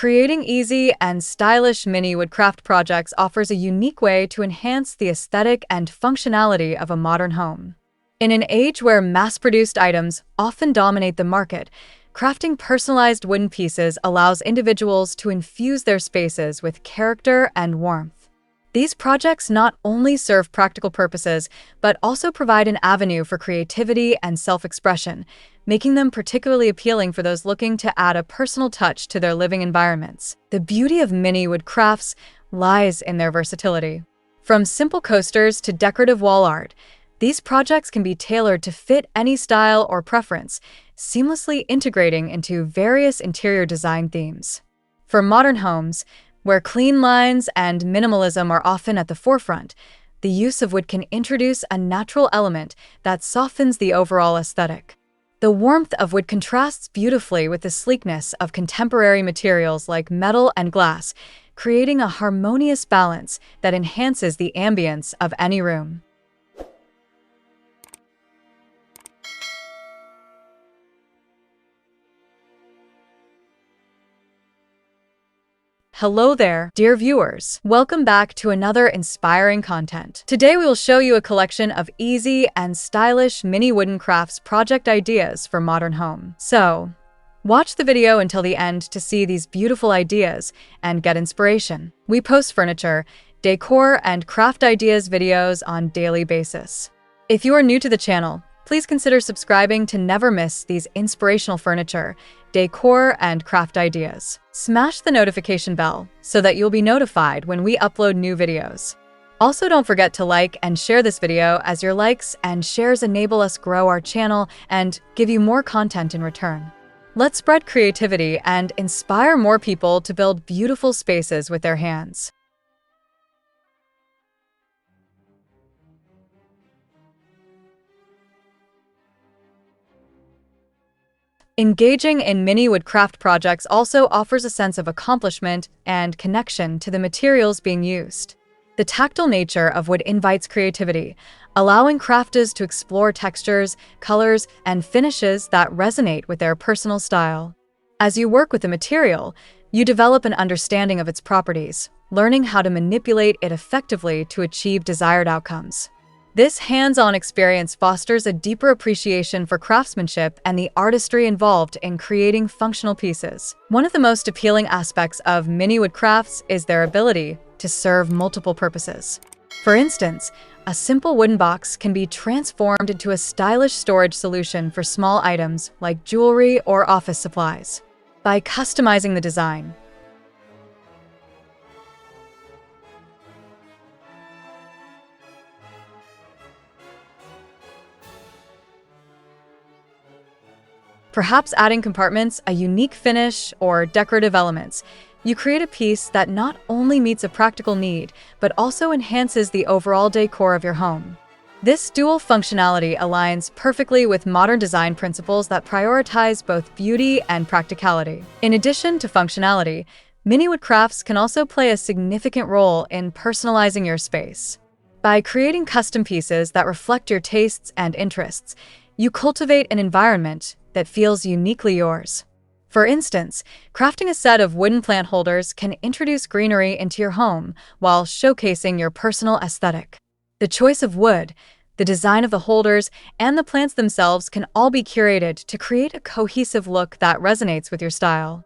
Creating easy and stylish mini woodcraft projects offers a unique way to enhance the aesthetic and functionality of a modern home. In an age where mass-produced items often dominate the market, crafting personalized wooden pieces allows individuals to infuse their spaces with character and warmth. These projects not only serve practical purposes, but also provide an avenue for creativity and self-expression, making them particularly appealing for those looking to add a personal touch to their living environments. The beauty of mini wood crafts lies in their versatility. From simple coasters to decorative wall art, these projects can be tailored to fit any style or preference, seamlessly integrating into various interior design themes. For modern homes, where clean lines and minimalism are often at the forefront, the use of wood can introduce a natural element that softens the overall aesthetic. The warmth of wood contrasts beautifully with the sleekness of contemporary materials like metal and glass, creating a harmonious balance that enhances the ambience of any room. Hello there, dear viewers. Welcome back to another inspiring content. Today we will show you a collection of easy and stylish mini wooden crafts project ideas for modern home. So, watch the video until the end to see these beautiful ideas and get inspiration. We post furniture, decor, and craft ideas videos on a daily basis. If you are new to the channel, please consider subscribing to never miss these inspirational furniture, decor, and craft ideas. Smash the notification bell so that you'll be notified when we upload new videos. Also, don't forget to like and share this video, as your likes and shares enable us grow our channel and give you more content in return. Let's spread creativity and inspire more people to build beautiful spaces with their hands. Engaging in mini woodcraft projects also offers a sense of accomplishment and connection to the materials being used. The tactile nature of wood invites creativity, allowing crafters to explore textures, colors, and finishes that resonate with their personal style. As you work with the material, you develop an understanding of its properties, learning how to manipulate it effectively to achieve desired outcomes. This hands-on experience fosters a deeper appreciation for craftsmanship and the artistry involved in creating functional pieces. One of the most appealing aspects of mini wood crafts is their ability to serve multiple purposes. For instance, a simple wooden box can be transformed into a stylish storage solution for small items like jewelry or office supplies. By customizing the design, perhaps adding compartments, a unique finish, or decorative elements, you create a piece that not only meets a practical need, but also enhances the overall decor of your home. This dual functionality aligns perfectly with modern design principles that prioritize both beauty and practicality. In addition to functionality, mini wood crafts can also play a significant role in personalizing your space. By creating custom pieces that reflect your tastes and interests, you cultivate an environment that feels uniquely yours. For instance, crafting a set of wooden plant holders can introduce greenery into your home while showcasing your personal aesthetic. The choice of wood, the design of the holders, and the plants themselves can all be curated to create a cohesive look that resonates with your style.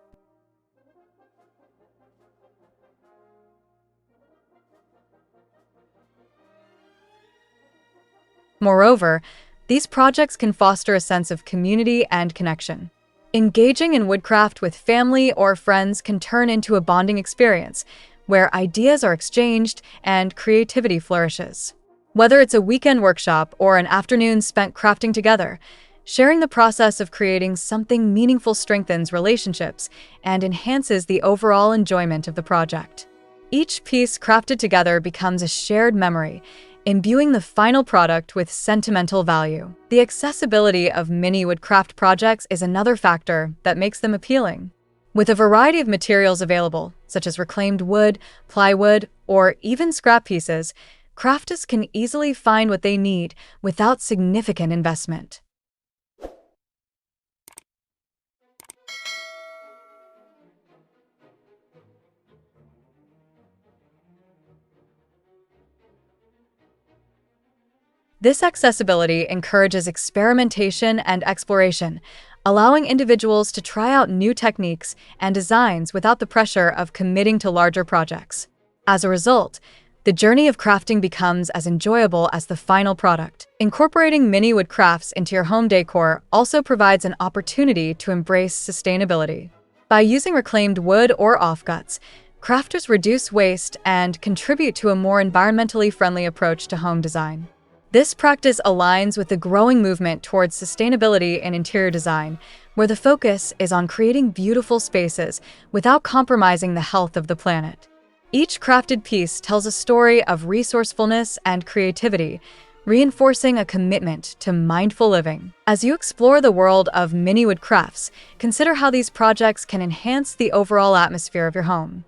Moreover, these projects can foster a sense of community and connection. Engaging in woodcraft with family or friends can turn into a bonding experience, where ideas are exchanged and creativity flourishes. Whether it's a weekend workshop or an afternoon spent crafting together, sharing the process of creating something meaningful strengthens relationships and enhances the overall enjoyment of the project. Each piece crafted together becomes a shared memory, imbuing the final product with sentimental value. The accessibility of mini woodcraft projects is another factor that makes them appealing. With a variety of materials available, such as reclaimed wood, plywood, or even scrap pieces, crafters can easily find what they need without significant investment. This accessibility encourages experimentation and exploration, allowing individuals to try out new techniques and designs without the pressure of committing to larger projects. As a result, the journey of crafting becomes as enjoyable as the final product. Incorporating mini wood crafts into your home decor also provides an opportunity to embrace sustainability. By using reclaimed wood or offcuts, crafters reduce waste and contribute to a more environmentally friendly approach to home design. This practice aligns with the growing movement towards sustainability in interior design, where the focus is on creating beautiful spaces without compromising the health of the planet. Each crafted piece tells a story of resourcefulness and creativity, reinforcing a commitment to mindful living. As you explore the world of mini wood crafts, consider how these projects can enhance the overall atmosphere of your home.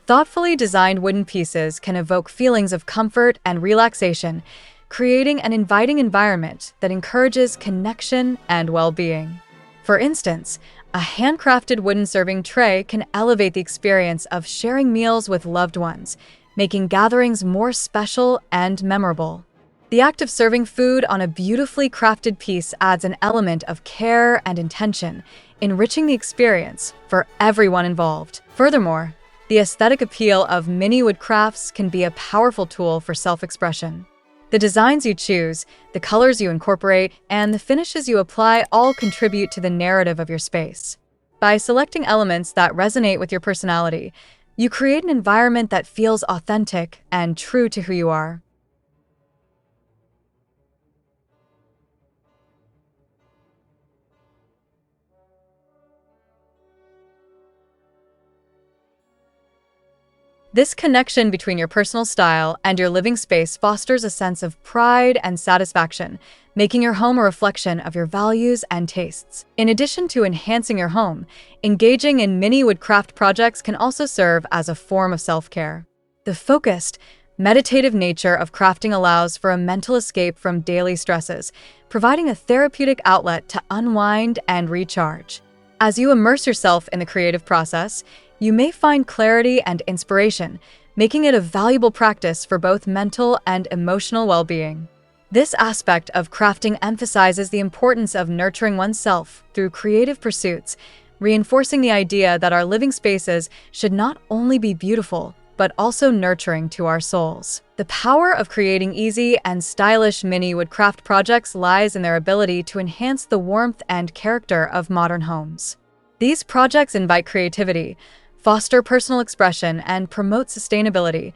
Thoughtfully designed wooden pieces can evoke feelings of comfort and relaxation, creating an inviting environment that encourages connection and well-being. For instance, a handcrafted wooden serving tray can elevate the experience of sharing meals with loved ones, making gatherings more special and memorable. The act of serving food on a beautifully crafted piece adds an element of care and intention, enriching the experience for everyone involved. Furthermore, the aesthetic appeal of mini wood crafts can be a powerful tool for self-expression. The designs you choose, the colors you incorporate, and the finishes you apply all contribute to the narrative of your space. By selecting elements that resonate with your personality, you create an environment that feels authentic and true to who you are. This connection between your personal style and your living space fosters a sense of pride and satisfaction, making your home a reflection of your values and tastes. In addition to enhancing your home, engaging in mini woodcraft projects can also serve as a form of self-care. The focused, meditative nature of crafting allows for a mental escape from daily stresses, providing a therapeutic outlet to unwind and recharge. As you immerse yourself in the creative process, you may find clarity and inspiration, making it a valuable practice for both mental and emotional well-being. This aspect of crafting emphasizes the importance of nurturing oneself through creative pursuits, reinforcing the idea that our living spaces should not only be beautiful, but also nurturing to our souls. The power of creating easy and stylish mini woodcraft projects lies in their ability to enhance the warmth and character of modern homes. These projects invite creativity, foster personal expression, and promote sustainability,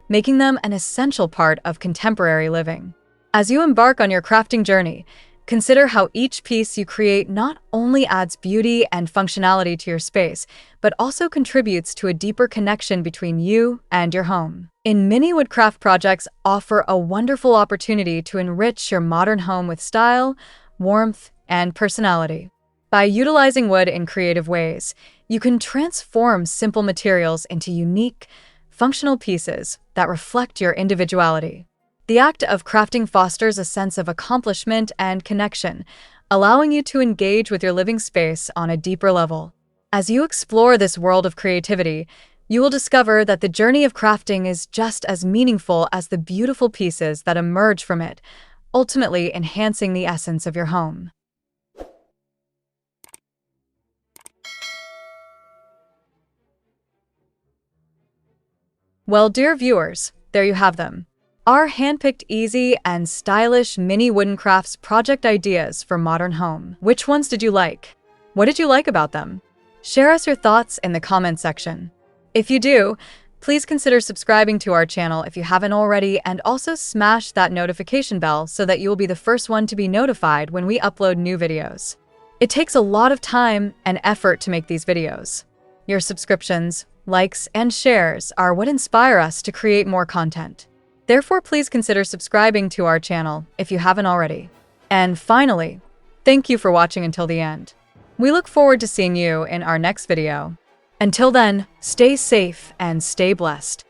making them an essential part of contemporary living. As you embark on your crafting journey, consider how each piece you create not only adds beauty and functionality to your space, but also contributes to a deeper connection between you and your home. Mini woodcraft projects offer a wonderful opportunity to enrich your modern home with style, warmth, and personality. By utilizing wood in creative ways, you can transform simple materials into unique, functional pieces that reflect your individuality. The act of crafting fosters a sense of accomplishment and connection, allowing you to engage with your living space on a deeper level. As you explore this world of creativity, you will discover that the journey of crafting is just as meaningful as the beautiful pieces that emerge from it, ultimately enhancing the essence of your home. Well, dear viewers, there you have them. Our handpicked easy and stylish mini wooden crafts project ideas for modern home. Which ones did you like? What did you like about them? Share us your thoughts in the comment section. If you do, please consider subscribing to our channel if you haven't already, and also smash that notification bell so that you will be the first one to be notified when we upload new videos. It takes a lot of time and effort to make these videos. Your subscriptions, likes, and shares are what inspire us to create more content. Therefore, please consider subscribing to our channel if you haven't already. And finally, thank you for watching until the end. We look forward to seeing you in our next video. Until then, stay safe and stay blessed.